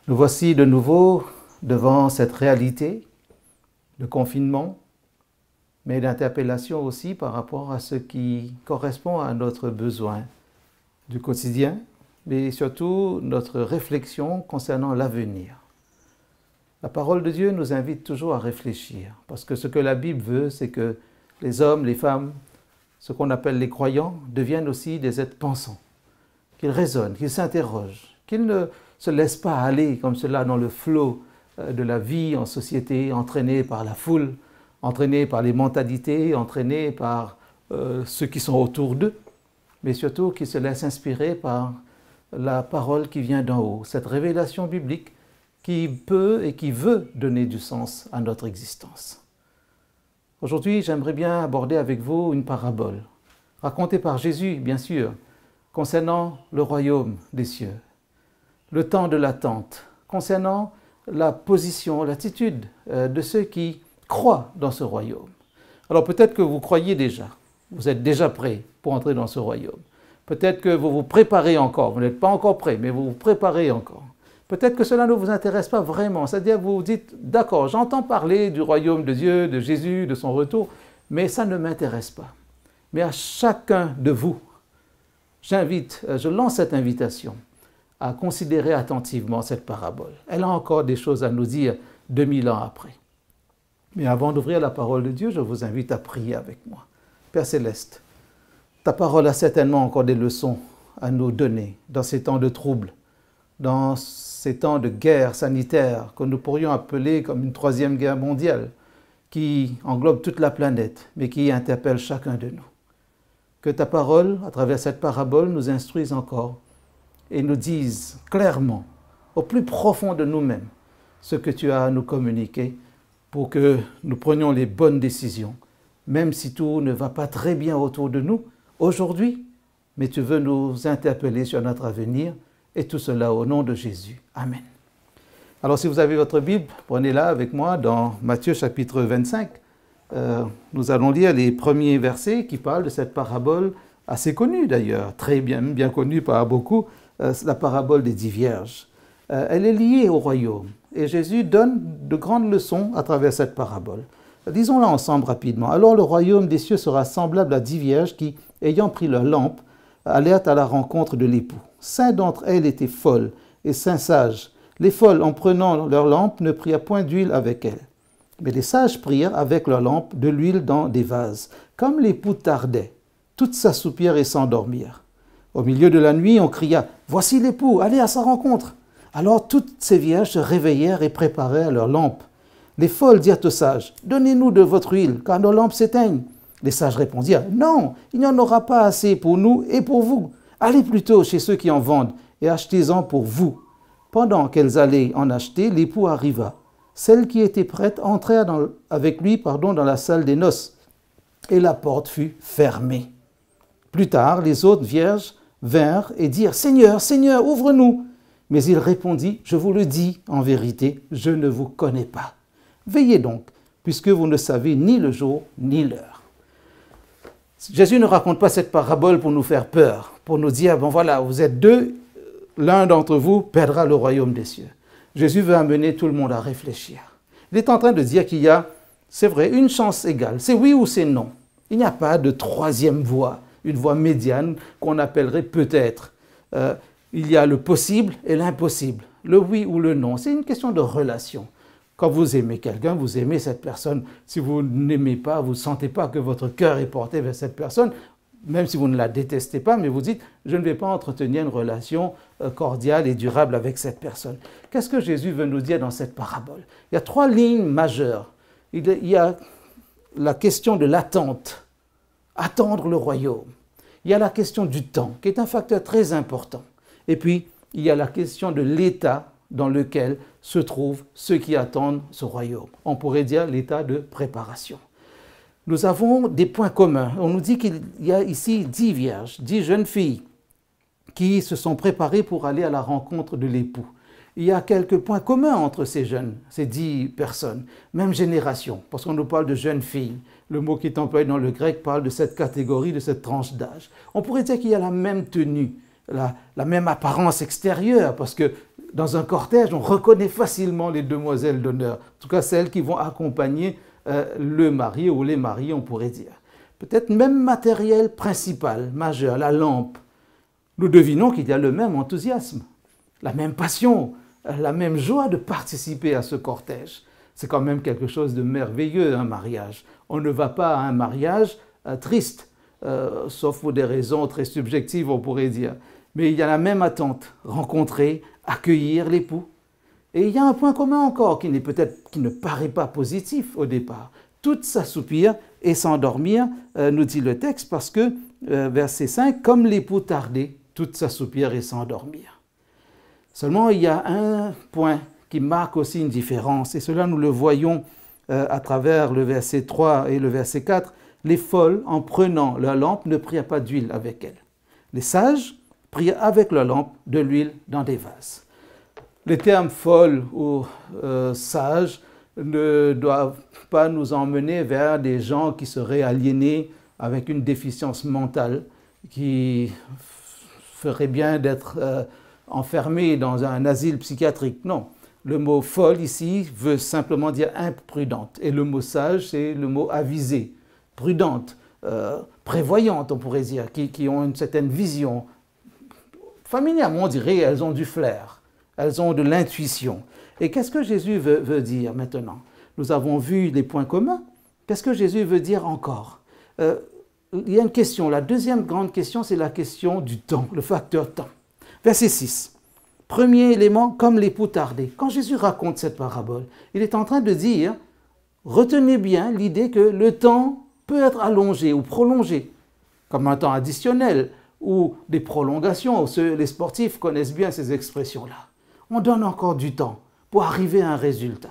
Nous voici de nouveau devant cette réalité de confinement, mais d'interpellation aussi par rapport à ce qui correspond à notre besoin du quotidien, mais surtout notre réflexion concernant l'avenir. La parole de Dieu nous invite toujours à réfléchir, parce que ce que la Bible veut, c'est que les hommes, les femmes, ce qu'on appelle les croyants, deviennent aussi des êtres pensants, qu'ils raisonnent, qu'ils s'interrogent, qu'ils ne se laissent pas aller comme cela dans le flot de la vie en société, entraînés par la foule, entraînés par les mentalités, entraînés par ceux qui sont autour d'eux, mais surtout qu'ils se laissent inspirer par la parole qui vient d'en haut, cette révélation biblique qui peut et qui veut donner du sens à notre existence. Aujourd'hui, j'aimerais bien aborder avec vous une parabole, racontée par Jésus, bien sûr, concernant le royaume des cieux, le temps de l'attente, concernant la position, l'attitude de ceux qui croient dans ce royaume. Alors peut-être que vous croyez déjà, vous êtes déjà prêts pour entrer dans ce royaume. Peut-être que vous vous préparez encore, vous n'êtes pas encore prêts, mais vous vous préparez encore. Peut-être que cela ne vous intéresse pas vraiment, c'est-à-dire vous vous dites, d'accord, j'entends parler du royaume de Dieu, de Jésus, de son retour, mais ça ne m'intéresse pas. Mais à chacun de vous, je lance cette invitation à considérer attentivement cette parabole. Elle a encore des choses à nous dire 2000 ans après. Mais avant d'ouvrir la parole de Dieu, je vous invite à prier avec moi. Père Céleste, ta parole a certainement encore des leçons à nous donner dans ces temps de troubles, dans ces temps de guerre sanitaire que nous pourrions appeler comme une troisième guerre mondiale qui englobe toute la planète, mais qui interpelle chacun de nous. Que ta parole, à travers cette parabole, nous instruise encore et nous dise clairement, au plus profond de nous-mêmes, ce que tu as à nous communiquer pour que nous prenions les bonnes décisions, même si tout ne va pas très bien autour de nous aujourd'hui, mais tu veux nous interpeller sur notre avenir, et tout cela au nom de Jésus. Amen. Alors si vous avez votre Bible, prenez-la avec moi dans Matthieu chapitre 25. Nous allons lire les premiers versets qui parlent de cette parabole assez connue d'ailleurs, très bien connue par beaucoup, la parabole des 10 vierges. Elle est liée au royaume et Jésus donne de grandes leçons à travers cette parabole. Lisons-la ensemble rapidement. Alors le royaume des cieux sera semblable à 10 vierges qui, ayant pris leur lampe, allèrent à la rencontre de l'époux. 5 d'entre elles étaient folles et 5 sages. Les folles, en prenant leur lampe, ne prirent point d'huile avec elles. Mais les sages prirent avec leur lampe de l'huile dans des vases. Comme l'époux tardait, toutes s'assoupirent et s'endormirent. Au milieu de la nuit, on cria « Voici l'époux, allez à sa rencontre !» Alors toutes ces vierges se réveillèrent et préparèrent leurs lampes. Les folles dirent aux sages « Donnez-nous de votre huile, car nos lampes s'éteignent. » Les sages répondirent « Non, il n'y en aura pas assez pour nous et pour vous. Allez plutôt chez ceux qui en vendent et achetez-en pour vous. » Pendant qu'elles allaient en acheter, l'époux arriva. Celles qui étaient prêtes entrèrent avec lui dans la salle des noces, et la porte fut fermée. Plus tard, les autres vierges vinrent et dirent « Seigneur, Seigneur, ouvre-nous !» Mais il répondit « Je vous le dis en vérité, je ne vous connais pas. Veillez donc, puisque vous ne savez ni le jour ni l'heure. » Jésus ne raconte pas cette parabole pour nous faire peur, pour nous dire, bon voilà, vous êtes deux, l'un d'entre vous perdra le royaume des cieux. Jésus veut amener tout le monde à réfléchir. Il est en train de dire qu'il y a, c'est vrai, une chance égale, c'est oui ou c'est non. Il n'y a pas de troisième voie, une voie médiane qu'on appellerait peut-être. Il y a le possible et l'impossible, le oui ou le non. C'est une question de relation. Quand vous aimez quelqu'un, vous aimez cette personne. Si vous n'aimez pas, vous ne sentez pas que votre cœur est porté vers cette personne, même si vous ne la détestez pas, mais vous dites « je ne vais pas entretenir une relation cordiale et durable avec cette personne ». Qu'est-ce que Jésus veut nous dire dans cette parabole? Il y a 3 lignes majeures. Il y a la question de l'attente, attendre le royaume. Il y a la question du temps, qui est un facteur très important. Et puis, il y a la question de l'état dans lequel se trouvent ceux qui attendent ce royaume. On pourrait dire l'état de préparation. Nous avons des points communs. On nous dit qu'il y a ici 10 vierges, 10 jeunes filles qui se sont préparées pour aller à la rencontre de l'époux. Il y a quelques points communs entre ces 10 personnes, même génération, parce qu'on nous parle de jeunes filles. Le mot qui est employé dans le grec parle de cette catégorie, de cette tranche d'âge. On pourrait dire qu'il y a la même tenue, la même apparence extérieure, parce que dans un cortège, on reconnaît facilement les demoiselles d'honneur, en tout cas celles qui vont accompagner le marié ou les mariés, on pourrait dire. Peut-être même matériel principal, majeur, la lampe. Nous devinons qu'il y a le même enthousiasme, la même passion, la même joie de participer à ce cortège. C'est quand même quelque chose de merveilleux, un mariage. On ne va pas à un mariage triste, sauf pour des raisons très subjectives, on pourrait dire. Mais il y a la même attente, rencontrer, accueillir l'époux. Et il y a un point commun encore qui ne paraît pas positif au départ. Toutes s'assoupir et s'endormir, nous dit le texte, parce que, verset 5, comme l'époux tardait, toutes s'assoupir et s'endormir. Seulement, il y a un point qui marque aussi une différence, et cela nous le voyons à travers le verset 3 et le verset 4. Les folles, en prenant leur lampe, ne prirent pas d'huile avec elles. Les sages prirent avec leur lampe de l'huile dans des vases. Les termes folle ou sage ne doivent pas nous emmener vers des gens qui seraient aliénés avec une déficience mentale, qui ferait bien d'être enfermés dans un asile psychiatrique. Non, le mot folle ici veut simplement dire imprudente. Et le mot sage, c'est le mot avisé, prudente, prévoyante, on pourrait dire, qui ont une certaine vision. Familièrement, on dirait elles ont du flair, elles ont de l'intuition. Et qu'est-ce que Jésus veut dire maintenant? Nous avons vu les points communs. Qu'est-ce que Jésus veut dire encore? Il y a une question. La deuxième grande question, c'est la question du temps, le facteur temps. Verset 6. Premier élément, comme l'époux tardait. Quand Jésus raconte cette parabole, il est en train de dire, retenez bien l'idée que le temps peut être allongé ou prolongé, comme un temps additionnel, ou des prolongations. Les sportifs connaissent bien ces expressions-là. On donne encore du temps pour arriver à un résultat.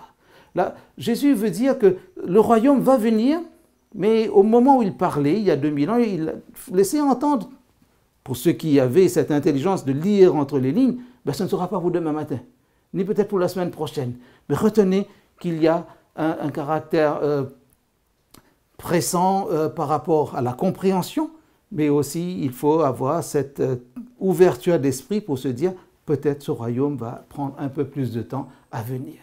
Là, Jésus veut dire que le royaume va venir, mais au moment où il parlait, il y a 2000 ans, il laissait entendre, pour ceux qui avaient cette intelligence de lire entre les lignes, ben, ce ne sera pas pour demain matin, ni peut-être pour la semaine prochaine. Mais retenez qu'il y a un caractère pressant par rapport à la compréhension, mais aussi il faut avoir cette ouverture d'esprit pour se dire peut-être ce royaume va prendre un peu plus de temps à venir.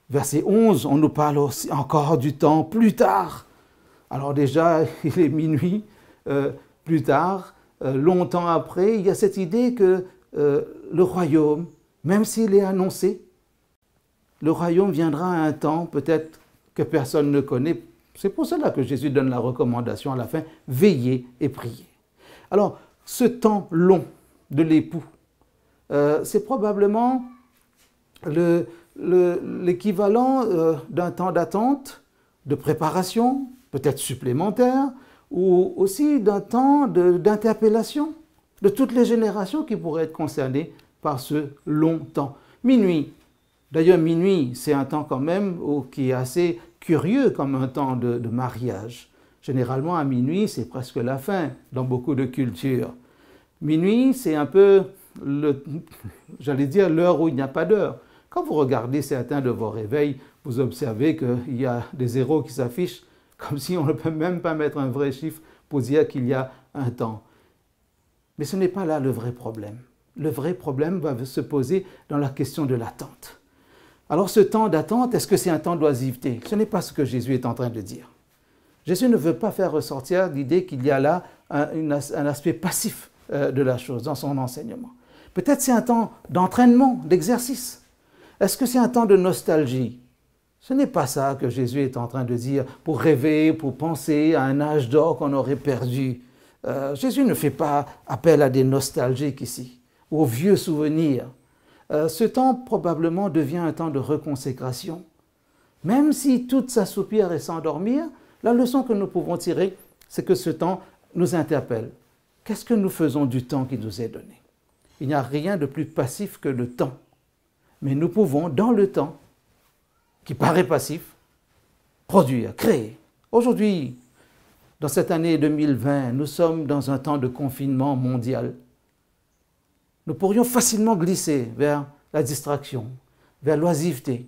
Verset 11, on nous parle aussi encore du temps plus tard. Alors déjà, il est minuit, plus tard, longtemps après, il y a cette idée que le royaume, même s'il est annoncé, le royaume viendra à un temps peut-être que personne ne connaît. C'est pour cela que Jésus donne la recommandation à la fin, veillez et priez. Alors, ce temps long de l'époux, c'est probablement l'équivalent d'un temps d'attente, de préparation, peut-être supplémentaire, ou aussi d'un temps d'interpellation de toutes les générations qui pourraient être concernées par ce long temps. Minuit, d'ailleurs minuit, c'est un temps quand même qui est assez curieux comme un temps de mariage. Généralement, à minuit, c'est presque la fin dans beaucoup de cultures. Minuit, c'est un peu, j'allais dire, l'heure où il n'y a pas d'heure. Quand vous regardez certains de vos réveils, vous observez qu'il y a des zéros qui s'affichent, comme si on ne peut même pas mettre un vrai chiffre pour dire qu'il y a un temps. Mais ce n'est pas là le vrai problème. Le vrai problème va se poser dans la question de l'attente. Alors ce temps d'attente, est-ce que c'est un temps d'oisiveté? Ce n'est pas ce que Jésus est en train de dire. Jésus ne veut pas faire ressortir l'idée qu'il y a là un aspect passif de la chose dans son enseignement. Peut-être c'est un temps d'entraînement, d'exercice. Est-ce que c'est un temps de nostalgie? Ce n'est pas ça que Jésus est en train de dire pour rêver, pour penser à un âge d'or qu'on aurait perdu. Jésus ne fait pas appel à des nostalgiques ici, aux vieux souvenirs. Ce temps probablement devient un temps de reconsécration. Même si tout s'assoupir et s'endormir, la leçon que nous pouvons tirer, c'est que ce temps nous interpelle. Qu'est-ce que nous faisons du temps qui nous est donné? Il n'y a rien de plus passif que le temps. Mais nous pouvons, dans le temps, qui paraît passif, produire, créer. Aujourd'hui, dans cette année 2020, nous sommes dans un temps de confinement mondial. Nous pourrions facilement glisser vers la distraction, vers l'oisiveté,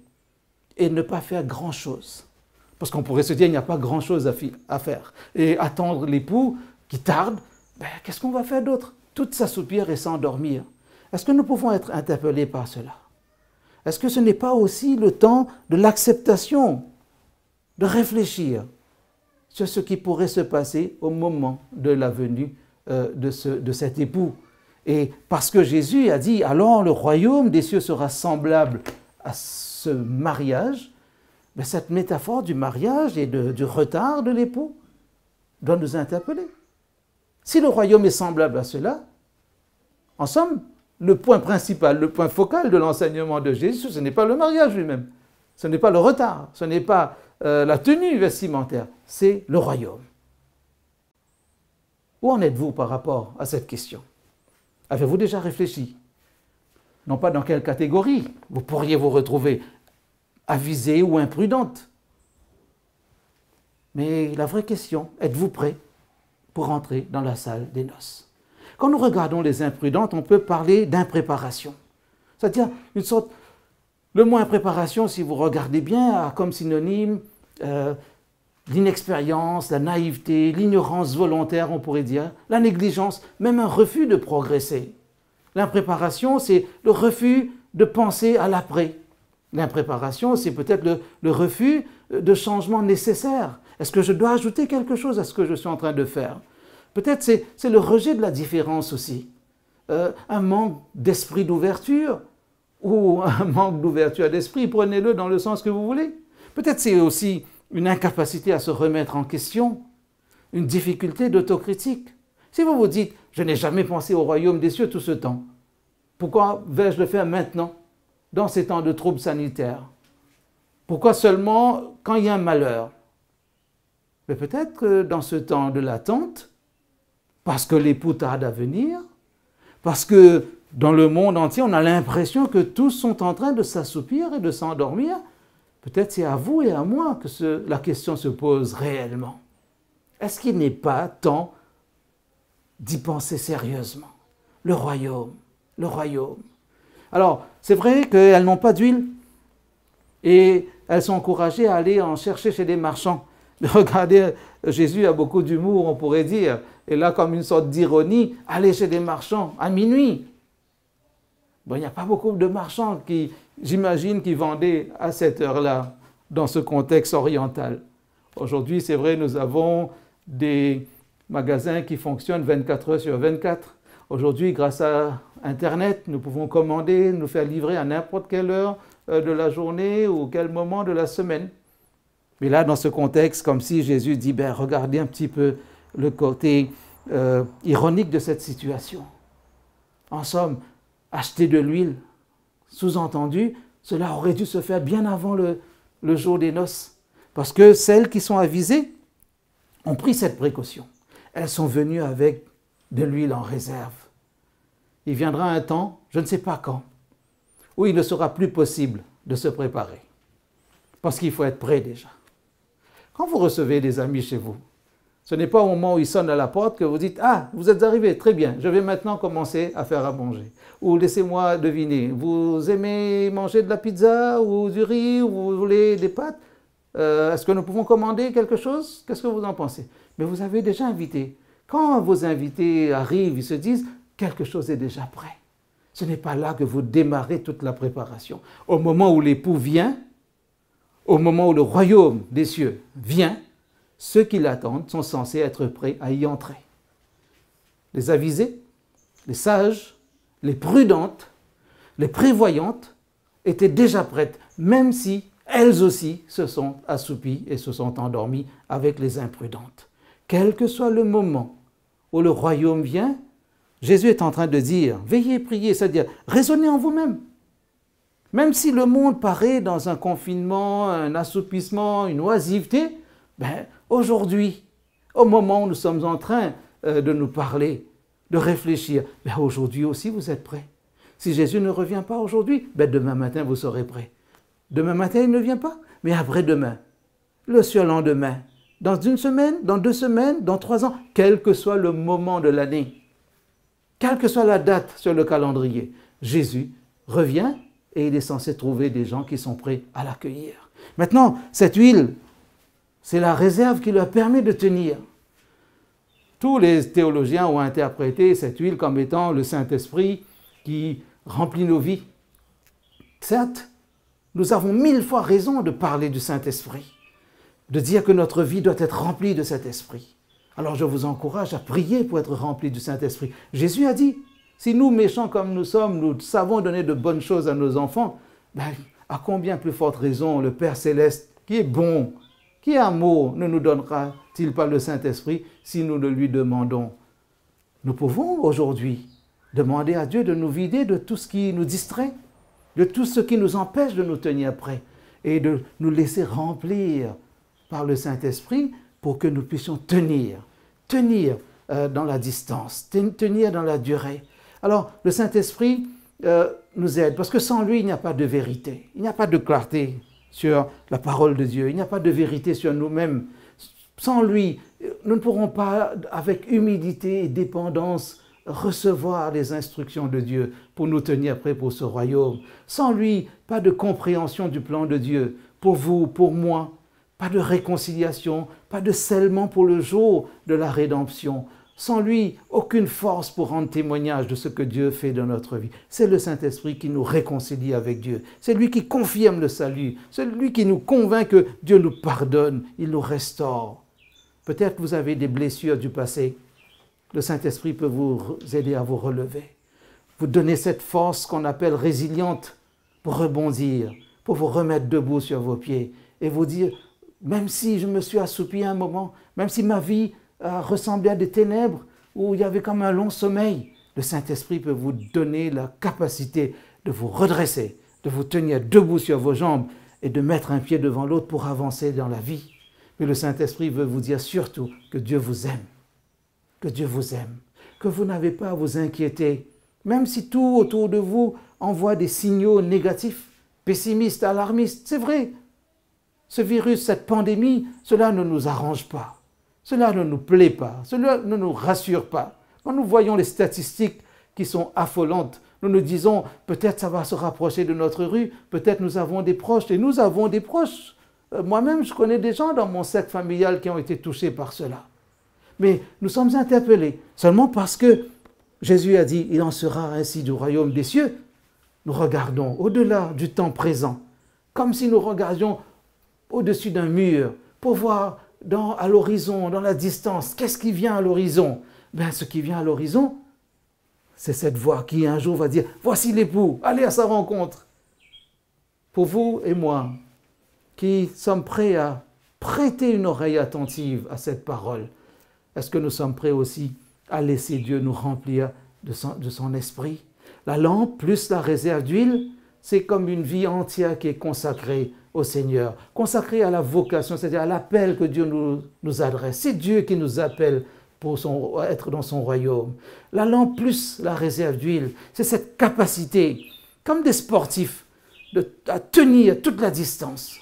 et ne pas faire grand-chose. Parce qu'on pourrait se dire, il n'y a pas grand-chose à faire. Et attendre l'époux qui tarde, ben, qu'est-ce qu'on va faire d'autre? Tout s'assoupir et s'endormir. Est-ce que nous pouvons être interpellés par cela? Est-ce que ce n'est pas aussi le temps de l'acceptation, de réfléchir sur ce qui pourrait se passer au moment de la venue de cet époux? Et parce que Jésus a dit, alors le royaume des cieux sera semblable à ce mariage, mais cette métaphore du mariage et du retard de l'époux doit nous interpeller. Si le royaume est semblable à cela, en somme, le point principal, le point focal de l'enseignement de Jésus, ce n'est pas le mariage lui-même, ce n'est pas le retard, ce n'est pas la tenue vestimentaire, c'est le royaume. Où en êtes-vous par rapport à cette question? Avez-vous déjà réfléchi? Non pas dans quelle catégorie vous pourriez vous retrouver, avisée ou imprudente. Mais la vraie question, êtes-vous prêt pour entrer dans la salle des noces? Quand nous regardons les imprudentes, on peut parler d'impréparation. C'est-à-dire une sorte... Le mot impréparation, si vous regardez bien, a comme synonyme l'inexpérience, la naïveté, l'ignorance volontaire, on pourrait dire, la négligence, même un refus de progresser. L'impréparation, c'est le refus de penser à l'après. L'impréparation, c'est peut-être le refus de changement nécessaire. Est-ce que je dois ajouter quelque chose à ce que je suis en train de faire? Peut-être c'est le rejet de la différence aussi. Un manque d'esprit d'ouverture ou un manque d'ouverture d'esprit, prenez-le dans le sens que vous voulez. Peut-être c'est aussi une incapacité à se remettre en question, une difficulté d'autocritique. Si vous vous dites, je n'ai jamais pensé au royaume des cieux tout ce temps, pourquoi vais-je le faire maintenant, dans ces temps de troubles sanitaires? Pourquoi seulement quand il y a un malheur? Mais peut-être que dans ce temps de l'attente, parce que l'époux tarde à venir, parce que dans le monde entier, on a l'impression que tous sont en train de s'assoupir et de s'endormir, peut-être c'est à vous et à moi que la question se pose réellement. Est-ce qu'il n'est pas temps d'y penser sérieusement? Le royaume, le royaume. Alors, c'est vrai qu'elles n'ont pas d'huile et elles sont encouragées à aller en chercher chez des marchands. Mais regardez, Jésus a beaucoup d'humour, on pourrait dire, et là, comme une sorte d'ironie, aller chez des marchands à minuit. Bon, il n'y a pas beaucoup de marchands qui, j'imagine, qui vendaient à cette heure-là, dans ce contexte oriental. Aujourd'hui, c'est vrai, nous avons des magasins qui fonctionnent 24 heures sur 24. Aujourd'hui, grâce à Internet, nous pouvons commander, nous faire livrer à n'importe quelle heure de la journée ou quel moment de la semaine. Mais là, dans ce contexte, comme si Jésus dit, ben, regardez un petit peu le côté ironique de cette situation. En somme, acheter de l'huile, sous-entendu, cela aurait dû se faire bien avant le jour des noces. Parce que celles qui sont avisées ont pris cette précaution. Elles sont venues avec de l'huile en réserve. Il viendra un temps, je ne sais pas quand, où il ne sera plus possible de se préparer. Parce qu'il faut être prêt déjà. Quand vous recevez des amis chez vous, ce n'est pas au moment où ils sonnent à la porte que vous dites « Ah, vous êtes arrivés, très bien, je vais maintenant commencer à faire à manger. » Ou « Laissez-moi deviner, vous aimez manger de la pizza ou du riz ou vous voulez des pâtes? Est-ce que nous pouvons commander quelque chose? Qu'est-ce que vous en pensez ?» Mais vous avez déjà invité. Quand vos invités arrivent, ils se disent « Quelque chose est déjà prêt. » Ce n'est pas là que vous démarrez toute la préparation. Au moment où l'époux vient, au moment où le royaume des cieux vient, ceux qui l'attendent sont censés être prêts à y entrer. Les avisés, les sages, les prudentes, les prévoyantes étaient déjà prêtes, même si elles aussi se sont assoupies et se sont endormies avec les imprudentes. Quel que soit le moment où le royaume vient, Jésus est en train de dire, veillez, priez, c'est-à-dire raisonnez en vous-même. Même si le monde paraît dans un confinement, un assoupissement, une oisiveté, ben, aujourd'hui, au moment où nous sommes en train de nous parler, de réfléchir, ben, aujourd'hui aussi vous êtes prêts. Si Jésus ne revient pas aujourd'hui, ben, demain matin vous serez prêts. Demain matin il ne vient pas, mais après-demain, le surlendemain, dans une semaine, dans 2 semaines, dans 3 ans, quel que soit le moment de l'année, quelle que soit la date sur le calendrier, Jésus revient et il est censé trouver des gens qui sont prêts à l'accueillir. Maintenant, cette huile, c'est la réserve qui leur permet de tenir. Tous les théologiens ont interprété cette huile comme étant le Saint-Esprit qui remplit nos vies. Certes, Nous avons 1000 fois raison de parler du Saint-Esprit, de dire que notre vie doit être remplie de cet esprit. Alors je vous encourage à prier pour être rempli du Saint-Esprit. Jésus a dit, si nous, méchants comme nous sommes, nous savons donner de bonnes choses à nos enfants, à combien plus forte raison le Père Céleste, qui est bon, qui est amour, ne nous donnera-t-il pas le Saint-Esprit si nous le lui demandons? Nous pouvons aujourd'hui demander à Dieu de nous vider de tout ce qui nous distrait, de tout ce qui nous empêche de nous tenir prêts et de nous laisser remplir par le Saint-Esprit pour que nous puissions tenir dans la distance, tenir dans la durée. Alors, le Saint-Esprit nous aide, parce que sans lui, il n'y a pas de vérité, il n'y a pas de clarté sur la parole de Dieu, il n'y a pas de vérité sur nous-mêmes. Sans lui, nous ne pourrons pas, avec humilité et dépendance, recevoir les instructions de Dieu pour nous tenir prêts pour ce royaume. Sans lui, pas de compréhension du plan de Dieu pour vous, pour moi. Pas de réconciliation, pas de scellement pour le jour de la rédemption. Sans lui, aucune force pour rendre témoignage de ce que Dieu fait dans notre vie. C'est le Saint-Esprit qui nous réconcilie avec Dieu. C'est lui qui confirme le salut. C'est lui qui nous convainc que Dieu nous pardonne, il nous restaure. Peut-être que vous avez des blessures du passé. Le Saint-Esprit peut vous aider à vous relever. Vous donner cette force qu'on appelle résiliente pour rebondir, pour vous remettre debout sur vos pieds et vous dire, même si je me suis assoupi un moment, même si ma vie a ressemblé à des ténèbres, où il y avait comme un long sommeil, le Saint-Esprit peut vous donner la capacité de vous redresser, de vous tenir debout sur vos jambes et de mettre un pied devant l'autre pour avancer dans la vie. Mais le Saint-Esprit veut vous dire surtout que Dieu vous aime, que Dieu vous aime, que vous n'avez pas à vous inquiéter, même si tout autour de vous envoie des signaux négatifs, pessimistes, alarmistes, c'est vrai. Ce virus, cette pandémie, cela ne nous arrange pas. Cela ne nous plaît pas. Cela ne nous rassure pas. Quand nous voyons les statistiques qui sont affolantes, nous nous disons, peut-être ça va se rapprocher de notre rue, peut-être nous avons des proches, et nous avons des proches. Moi-même, je connais des gens dans mon cercle familial qui ont été touchés par cela. Mais nous sommes interpellés, seulement parce que Jésus a dit, il en sera ainsi du royaume des cieux. Nous regardons au-delà du temps présent, comme si nous regardions au-dessus d'un mur, pour voir à l'horizon, dans la distance, qu'est-ce qui vient à l'horizon? Ce qui vient à l'horizon, c'est cette voix qui un jour va dire, voici l'époux, allez à sa rencontre. Pour vous et moi, qui sommes prêts à prêter une oreille attentive à cette parole, est-ce que nous sommes prêts aussi à laisser Dieu nous remplir de son esprit? La lampe plus la réserve d'huile, c'est comme une vie entière qui est consacrée au Seigneur, consacrée à la vocation, c'est-à-dire à l'appel que Dieu nous adresse. C'est Dieu qui nous appelle pour être dans son royaume. La lampe plus la réserve d'huile, c'est cette capacité, comme des sportifs, à tenir toute la distance.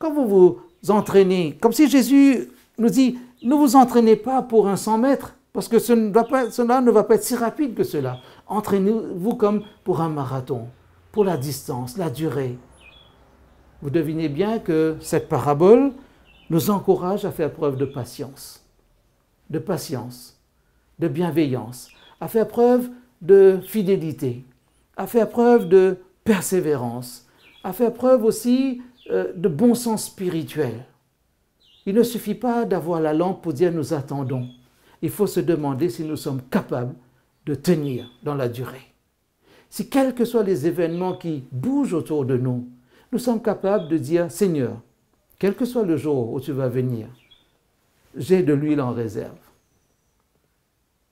Quand vous vous entraînez, comme si Jésus nous dit, ne vous entraînez pas pour un 100 mètres, parce que cela ne va pas être si rapide que cela. Entraînez-vous comme pour un marathon, pour la distance, la durée. Vous devinez bien que cette parabole nous encourage à faire preuve de patience, de bienveillance, à faire preuve de fidélité, à faire preuve de persévérance, à faire preuve aussi de bon sens spirituel. Il ne suffit pas d'avoir la lampe pour dire nous attendons. Il faut se demander si nous sommes capables de tenir dans la durée. Si quels que soient les événements qui bougent autour de nous, nous sommes capables de dire, Seigneur, quel que soit le jour où tu vas venir, j'ai de l'huile en réserve.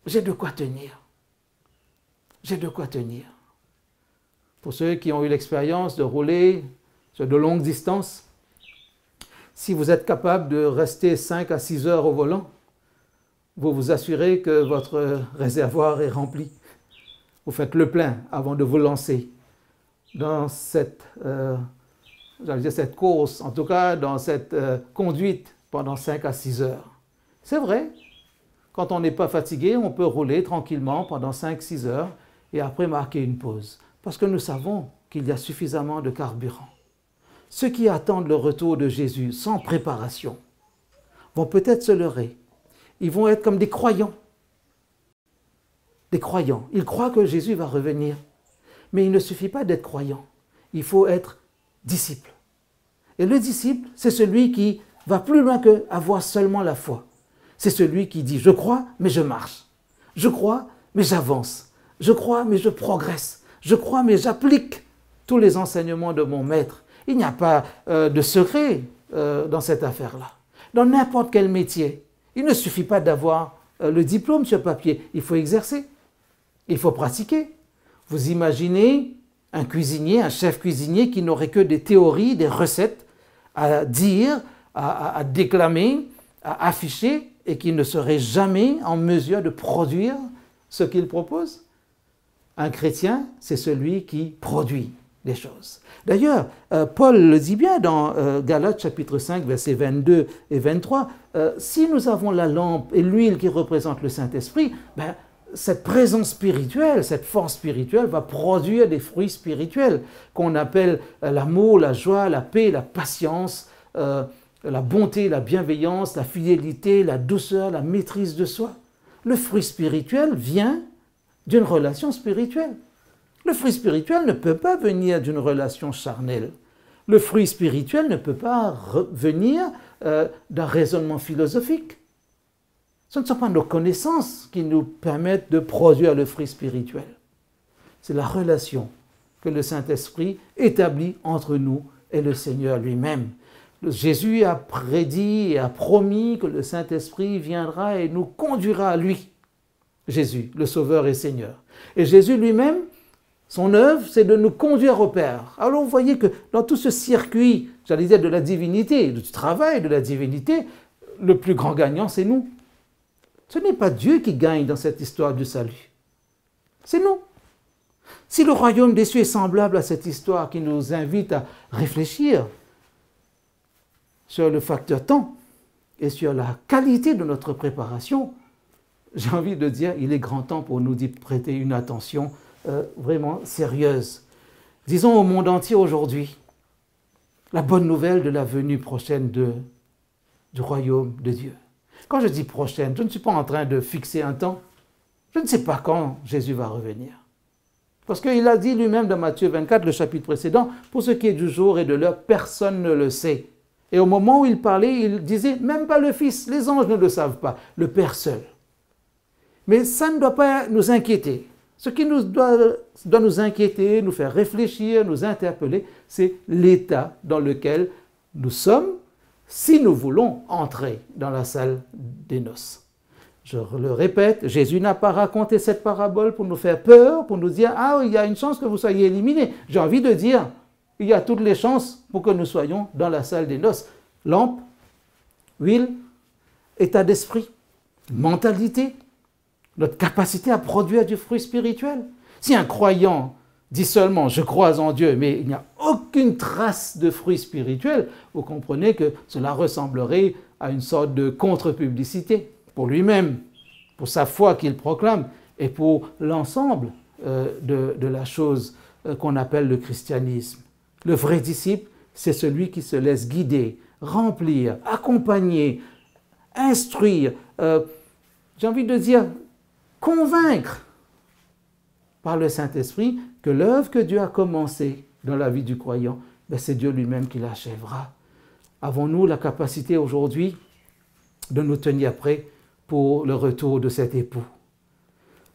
J'ai de quoi tenir. J'ai de quoi tenir. Pour ceux qui ont eu l'expérience de rouler sur de longues distances, si vous êtes capable de rester 5 à 6 heures au volant, vous vous assurez que votre réservoir est rempli. Vous faites le plein avant de vous lancer dans cette course, en tout cas dans cette conduite pendant 5 à 6 heures. C'est vrai, quand on n'est pas fatigué, on peut rouler tranquillement pendant 5-6 heures et après marquer une pause, parce que nous savons qu'il y a suffisamment de carburant. Ceux qui attendent le retour de Jésus sans préparation vont peut-être se leurrer. Ils vont être comme des croyants. Des croyants. Ils croient que Jésus va revenir. Mais il ne suffit pas d'être croyant. Il faut être disciple. Et le disciple, c'est celui qui va plus loin qu'avoir seulement la foi. C'est celui qui dit « je crois, mais je marche. Je crois, mais j'avance. Je crois, mais je progresse. Je crois, mais j'applique tous les enseignements de mon maître. » Il n'y a pas de secret dans cette affaire-là. Dans n'importe quel métier, il ne suffit pas d'avoir le diplôme sur papier. Il faut exercer. Il faut pratiquer. Vous imaginez un cuisinier, un chef cuisinier qui n'aurait que des théories, des recettes à dire, à déclamer, à afficher et qui ne serait jamais en mesure de produire ce qu'il propose. Un chrétien, c'est celui qui produit des choses. D'ailleurs, Paul le dit bien dans Galates chapitre 5, versets 22 et 23, si nous avons la lampe et l'huile qui représente le Saint-Esprit, cette présence spirituelle, cette force spirituelle va produire des fruits spirituels qu'on appelle l'amour, la joie, la paix, la patience, la bonté, la bienveillance, la fidélité, la douceur, la maîtrise de soi. Le fruit spirituel vient d'une relation spirituelle. Le fruit spirituel ne peut pas venir d'une relation charnelle. Le fruit spirituel ne peut pas venir d'un raisonnement philosophique. Ce ne sont pas nos connaissances qui nous permettent de produire le fruit spirituel. C'est la relation que le Saint-Esprit établit entre nous et le Seigneur lui-même. Jésus a prédit et a promis que le Saint-Esprit viendra et nous conduira à lui. Jésus, le Sauveur et Seigneur. Et Jésus lui-même, son œuvre, c'est de nous conduire au Père. Alors vous voyez que dans tout ce circuit, j'allais dire de la divinité, du travail de la divinité, le plus grand gagnant, c'est nous. Ce n'est pas Dieu qui gagne dans cette histoire du salut. C'est nous. Si le royaume des cieux est semblable à cette histoire qui nous invite à réfléchir sur le facteur temps et sur la qualité de notre préparation, j'ai envie de dire, il est grand temps pour nous d'y prêter une attention vraiment sérieuse. Disons au monde entier aujourd'hui la bonne nouvelle de la venue prochaine du royaume de Dieu. Quand je dis prochaine, je ne suis pas en train de fixer un temps. Je ne sais pas quand Jésus va revenir. Parce qu'il a dit lui-même dans Matthieu 24, le chapitre précédent, pour ce qui est du jour et de l'heure, personne ne le sait. Et au moment où il parlait, il disait, même pas le Fils, les anges ne le savent pas, le Père seul. Mais ça ne doit pas nous inquiéter. Ce qui doit nous inquiéter, nous faire réfléchir, nous interpeller, c'est l'état dans lequel nous sommes si nous voulons entrer dans la salle des noces. Je le répète, Jésus n'a pas raconté cette parabole pour nous faire peur, pour nous dire « Ah, il y a une chance que vous soyez éliminés ». J'ai envie de dire, il y a toutes les chances pour que nous soyons dans la salle des noces. Lampe, huile, état d'esprit, mentalité, notre capacité à produire du fruit spirituel. Si un croyant dit seulement « je crois en Dieu », mais il n'y a aucune trace de fruit spirituel, vous comprenez que cela ressemblerait à une sorte de contre-publicité pour lui-même, pour sa foi qu'il proclame et pour l'ensemble de la chose qu'on appelle le christianisme. Le vrai disciple, c'est celui qui se laisse guider, remplir, accompagner, instruire, j'ai envie de dire convaincre par le Saint-Esprit que l'œuvre que Dieu a commencée dans la vie du croyant, c'est Dieu lui-même qui l'achèvera. Avons-nous la capacité aujourd'hui de nous tenir prêts pour le retour de cet époux?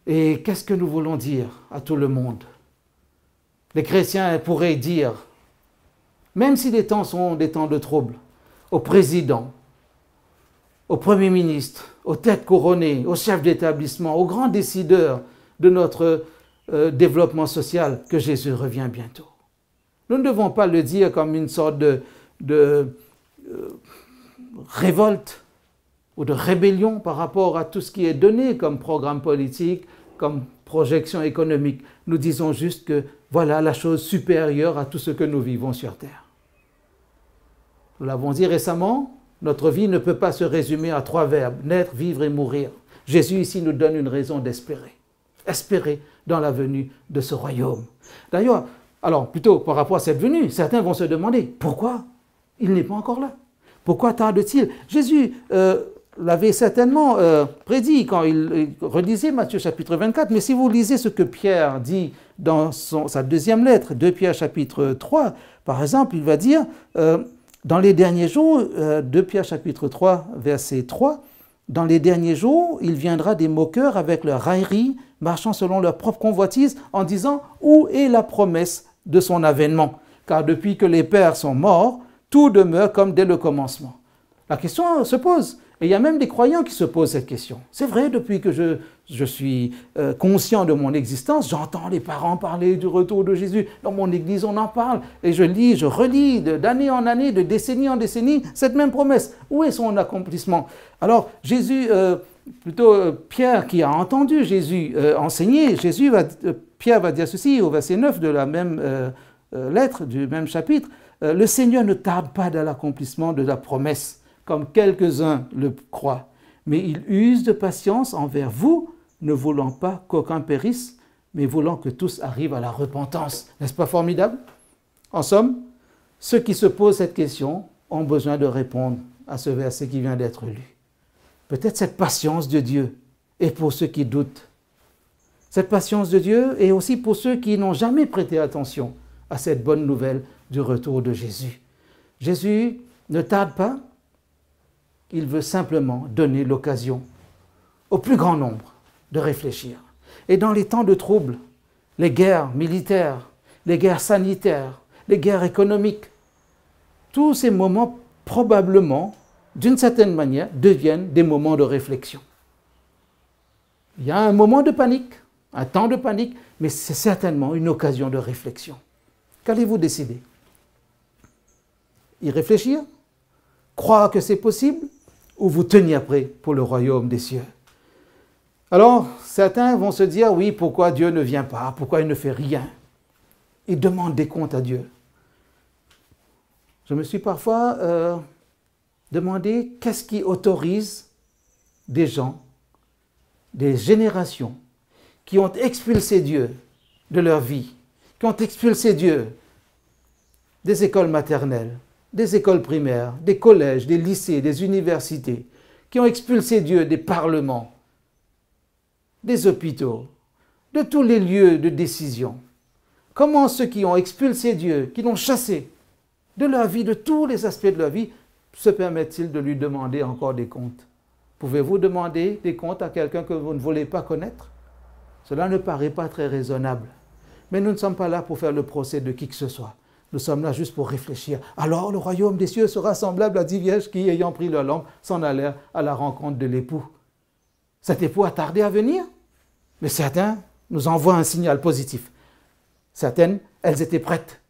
Et qu'est-ce que nous voulons dire à tout le monde? Les chrétiens pourraient dire, même si les temps sont des temps de trouble, au président, au Premier ministre, aux têtes couronnées, aux chefs d'établissement, aux grands décideurs de notre développement social, que Jésus revient bientôt. Nous ne devons pas le dire comme une sorte de révolte ou de rébellion par rapport à tout ce qui est donné comme programme politique, comme projection économique. Nous disons juste que voilà la chose supérieure à tout ce que nous vivons sur terre. Nous l'avons dit récemment, notre vie ne peut pas se résumer à 3 verbes, naître, vivre et mourir. Jésus ici nous donne une raison d'espérer. Espérer dans la venue de ce royaume. D'ailleurs, alors plutôt par rapport à cette venue, certains vont se demander pourquoi il n'est pas encore là. Pourquoi tarde-t-il? Jésus l'avait certainement prédit quand il relisait Matthieu chapitre 24, mais si vous lisez ce que Pierre dit dans sa deuxième lettre, 2 Pierre chapitre 3, par exemple, il va dire, dans les derniers jours, 2 Pierre chapitre 3, verset 3, dans les derniers jours, il viendra des moqueurs avec leur raillerie, marchant selon leur propre convoitise, en disant « Où est la promesse de son avènement ?» Car depuis que les pères sont morts, tout demeure comme dès le commencement. La question se pose. Et il y a même des croyants qui se posent cette question. C'est vrai, depuis que je suis conscient de mon existence, j'entends les parents parler du retour de Jésus. Dans mon église, on en parle. Et je lis, je relis d'année en année, de décennie en décennie, cette même promesse. Où est son accomplissement? Alors, Jésus, Pierre qui a entendu Jésus enseigner, Pierre va dire ceci au verset 9 de la même lettre, du même chapitre. Le Seigneur ne tarde pas dans l'accomplissement de la promesse, comme quelques-uns le croient, mais il use de patience envers vous, ne voulant pas qu'aucun périsse, mais voulant que tous arrivent à la repentance. N'est-ce pas formidable? En somme, ceux qui se posent cette question ont besoin de répondre à ce verset qui vient d'être lu. Peut-être cette patience de Dieu est pour ceux qui doutent. Cette patience de Dieu est aussi pour ceux qui n'ont jamais prêté attention à cette bonne nouvelle du retour de Jésus. Jésus ne tarde pas, il veut simplement donner l'occasion au plus grand nombre de réfléchir. Et dans les temps de troubles, les guerres militaires, les guerres sanitaires, les guerres économiques, tous ces moments probablement, d'une certaine manière, deviennent des moments de réflexion. Il y a un moment de panique, un temps de panique, mais c'est certainement une occasion de réflexion. Qu'allez-vous décider? Y réfléchir? Croire que c'est possible? Ou vous tenir prêt pour le royaume des cieux? Alors, certains vont se dire, oui, pourquoi Dieu ne vient pas? Pourquoi il ne fait rien? Ils demandent des comptes à Dieu. Je me suis parfois demandé qu'est-ce qui autorise des gens, des générations, qui ont expulsé Dieu de leur vie, qui ont expulsé Dieu des écoles maternelles, des écoles primaires, des collèges, des lycées, des universités, qui ont expulsé Dieu des parlements, des hôpitaux, de tous les lieux de décision. Comment ceux qui ont expulsé Dieu, qui l'ont chassé de leur vie, de tous les aspects de leur vie, se permettent-ils de lui demander encore des comptes? Pouvez-vous demander des comptes à quelqu'un que vous ne voulez pas connaître? Cela ne paraît pas très raisonnable. Mais nous ne sommes pas là pour faire le procès de qui que ce soit. Nous sommes là juste pour réfléchir. Alors le royaume des cieux sera semblable à 10 vierges qui, ayant pris leur lampe, s'en allèrent à la rencontre de l'époux. Cet époux a tardé à venir, mais certains nous envoient un signal positif. Certaines, elles étaient prêtes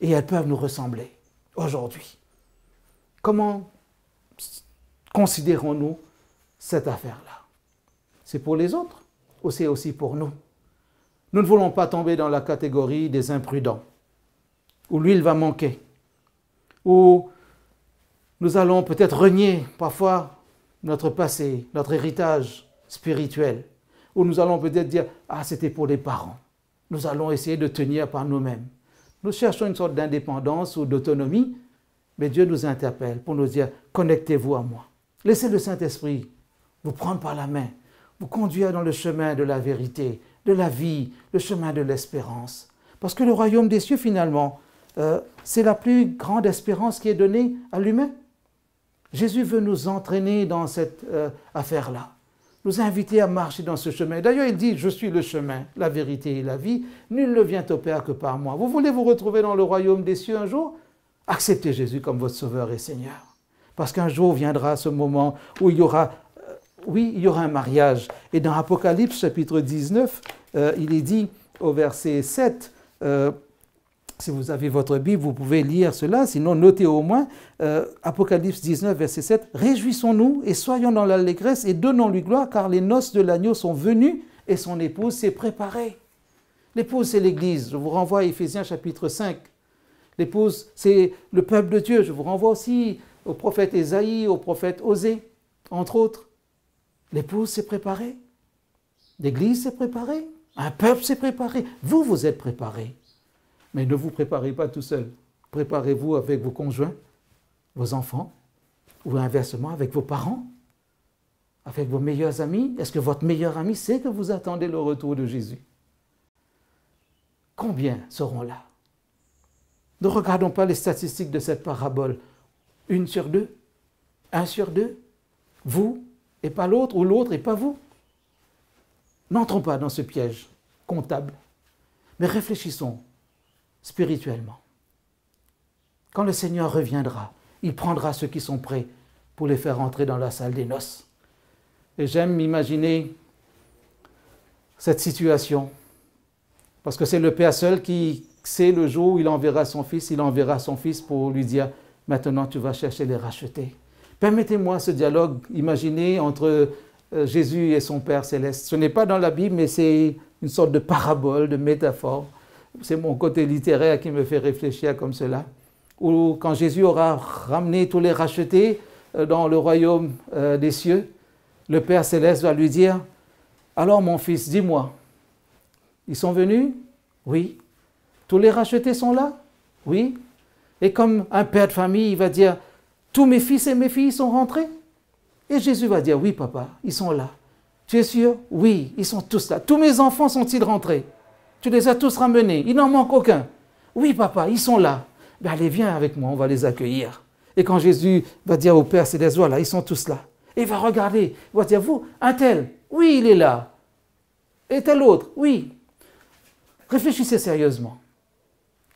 et elles peuvent nous ressembler aujourd'hui. Comment considérons-nous cette affaire-là? C'est pour les autres ou c'est aussi pour nous? Nous ne voulons pas tomber dans la catégorie des imprudents, où l'huile va manquer, où nous allons peut-être renier parfois notre passé, notre héritage spirituel, où nous allons peut-être dire « Ah, c'était pour les parents ». Nous allons essayer de tenir par nous-mêmes. Nous cherchons une sorte d'indépendance ou d'autonomie, mais Dieu nous interpelle pour nous dire « Connectez-vous à moi ». Laissez le Saint-Esprit vous prendre par la main, vous conduire dans le chemin de la vérité, de la vie, le chemin de l'espérance. Parce que le royaume des cieux, finalement, c'est la plus grande espérance qui est donnée à l'humain. Jésus veut nous entraîner dans cette affaire-là, nous inviter à marcher dans ce chemin. D'ailleurs, il dit, je suis le chemin, la vérité et la vie. Nul ne vient au Père que par moi. Vous voulez vous retrouver dans le royaume des cieux un jour? Acceptez Jésus comme votre Sauveur et Seigneur. Parce qu'un jour viendra ce moment où il y aura un mariage. Et dans Apocalypse chapitre 19, il est dit au verset 7, si vous avez votre Bible, vous pouvez lire cela, sinon notez au moins, Apocalypse 19, verset 7, « Réjouissons-nous et soyons dans l'allégresse et donnons-lui gloire, car les noces de l'agneau sont venues et son épouse s'est préparée. » L'épouse, c'est l'Église. Je vous renvoie à Éphésiens chapitre 5. L'épouse, c'est le peuple de Dieu. Je vous renvoie aussi au prophète Ésaïe, au prophète Osée, entre autres. L'épouse s'est préparée. L'Église s'est préparée. Un peuple s'est préparé. Vous, vous êtes préparés. Mais ne vous préparez pas tout seul. Préparez-vous avec vos conjoints, vos enfants, ou inversement avec vos parents. avec vos meilleurs amis? Est-ce que votre meilleur ami sait que vous attendez le retour de Jésus? Combien seront là? Ne regardons pas les statistiques de cette parabole. 1 sur 2, 1 sur 2, vous et pas l'autre, ou l'autre et pas vous. N'entrons pas dans ce piège comptable, mais réfléchissons spirituellement. Quand le Seigneur reviendra, il prendra ceux qui sont prêts pour les faire entrer dans la salle des noces. Et j'aime m'imaginer cette situation, parce que c'est le Père seul qui sait le jour où il enverra son Fils pour lui dire « Maintenant, tu vas chercher les rachetés ». Permettez-moi ce dialogue imaginé entre Jésus et son Père céleste. Ce n'est pas dans la Bible, mais c'est une sorte de parabole, de métaphore. C'est mon côté littéraire qui me fait réfléchir comme cela. Où quand Jésus aura ramené tous les rachetés dans le royaume des cieux, le Père céleste va lui dire « Alors mon fils, dis-moi, ils sont venus? Oui. Tous les rachetés sont là? Oui. Et comme un père de famille, il va dire « Tous mes fils et mes filles sont rentrés ?» Et Jésus va dire « Oui papa, ils sont là. » Tu es sûr? Oui, ils sont tous là. Tous mes enfants sont-ils rentrés? Tu les as tous ramenés, il n'en manque aucun. Oui papa, ils sont là. Ben allez, viens avec moi, on va les accueillir. Et quand Jésus va dire au Père céleste, voilà, ils sont tous là. Et il va regarder, il va dire, vous, un tel, oui, il est là. Et tel autre, oui. Réfléchissez sérieusement.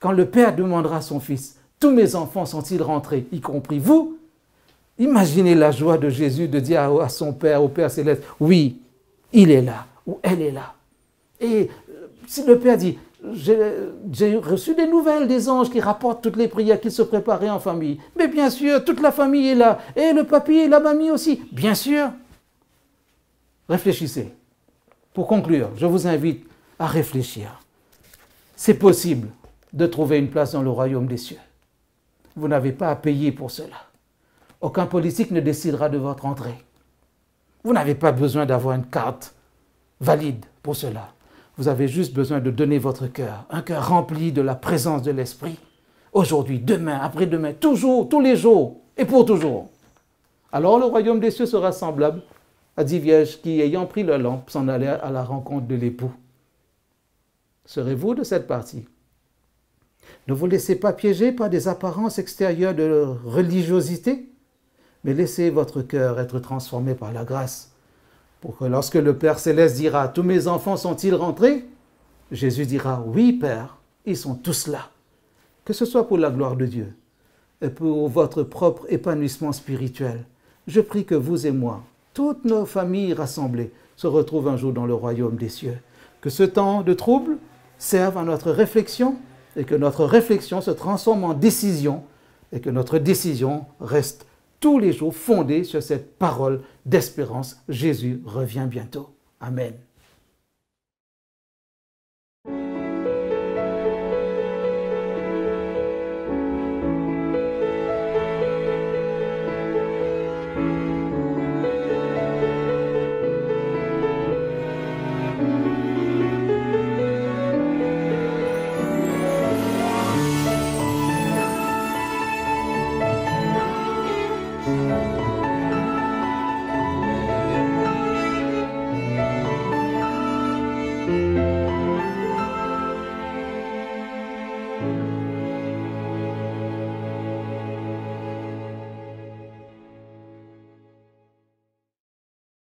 Quand le Père demandera à son Fils, tous mes enfants sont-ils rentrés, y compris vous? Imaginez la joie de Jésus de dire à son Père, au Père céleste, oui, il est là, ou elle est là. Et si le Père dit, j'ai reçu des nouvelles des anges qui rapportent toutes les prières qu'ils se préparaient en famille. Mais bien sûr, toute la famille est là. Et le papy et la mamie aussi. Bien sûr. Réfléchissez. Pour conclure, je vous invite à réfléchir. C'est possible de trouver une place dans le royaume des cieux. Vous n'avez pas à payer pour cela. Aucun politique ne décidera de votre entrée. Vous n'avez pas besoin d'avoir une carte valide pour cela. Vous avez juste besoin de donner votre cœur, un cœur rempli de la présence de l'Esprit, aujourd'hui, demain, après-demain, toujours, tous les jours, et pour toujours. Alors le royaume des cieux sera semblable à 10 vierges qui, ayant pris leur lampe, s'en allaient à la rencontre de l'époux. Serez-vous de cette partie? Ne vous laissez pas piéger par des apparences extérieures de religiosité, mais laissez votre cœur être transformé par la grâce, pour que lorsque le Père céleste dira « Tous mes enfants sont-ils rentrés ?» Jésus dira « Oui, Père, ils sont tous là. » Que ce soit pour la gloire de Dieu et pour votre propre épanouissement spirituel, je prie que vous et moi, toutes nos familles rassemblées, se retrouvent un jour dans le royaume des cieux. Que ce temps de trouble serve à notre réflexion et que notre réflexion se transforme en décision et que notre décision reste tous les jours fondée sur cette parole d'espérance. Jésus revient bientôt. Amen.